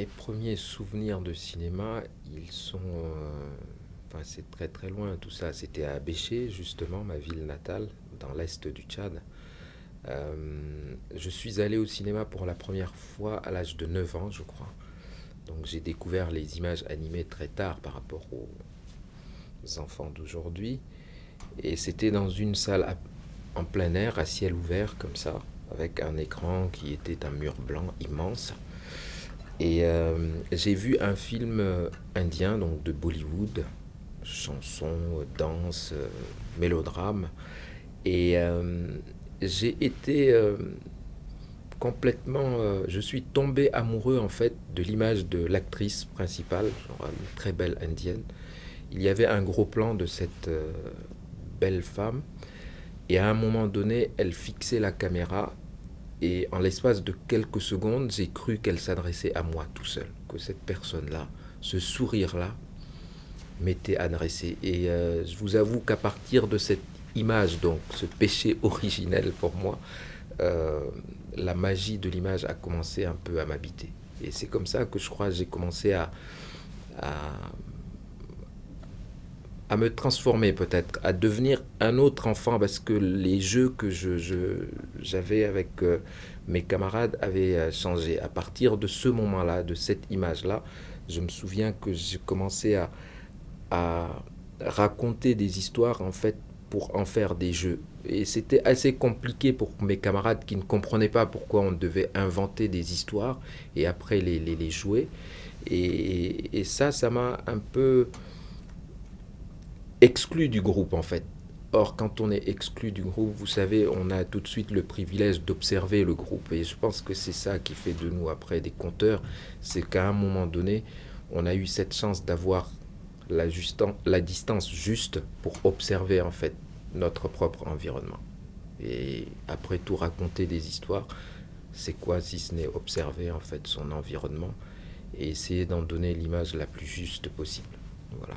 Mes premiers souvenirs de cinéma, ils sont... enfin, c'est très très loin tout ça. C'était à Béché, justement, ma ville natale, dans l'est du Tchad. Je suis allé au cinéma pour la première fois à l'âge de 9 ans, je crois. Donc j'ai découvert les images animées très tard par rapport aux enfants d'aujourd'hui. Et c'était dans une salle en plein air, à ciel ouvert, comme ça, avec un écran qui était un mur blanc immense. Et j'ai vu un film indien, donc de Bollywood, chanson, danse, mélodrame. Et j'ai été complètement... je suis tombé amoureux en fait de l'image de l'actrice principale, genre une très belle indienne. Il y avait un gros plan de cette belle femme. Et à un moment donné, elle fixait la caméra. Et en l'espace de quelques secondes, j'ai cru qu'elle s'adressait à moi tout seul. Que cette personne-là, ce sourire-là, m'était adressé. Et je vous avoue qu'à partir de cette image, donc ce péché originel pour moi, euh, la magie de l'image a commencé un peu à m'habiter. Et c'est comme ça que je crois que j'ai commencé à, à me transformer peut-être, à devenir un autre enfant parce que les jeux que j'avais avec mes camarades avaient changé. À partir de ce moment-là, de cette image-là, je me souviens que j'ai commencé à raconter des histoires en fait pour en faire des jeux. Et c'était assez compliqué pour mes camarades qui ne comprenaient pas pourquoi on devait inventer des histoires et après les jouer. Et ça m'a un peu exclu du groupe en fait. Or, quand on est exclu du groupe, vous savez, on a tout de suite le privilège d'observer le groupe. Et je pense que c'est ça qui fait de nous après des conteurs. C'est qu'à un moment donné, on a eu cette chance d'avoir la distance juste pour observer en fait notre propre environnement. Et après tout raconter des histoires, c'est quoi si ce n'est observer en fait son environnement et essayer d'en donner l'image la plus juste possible. Voilà.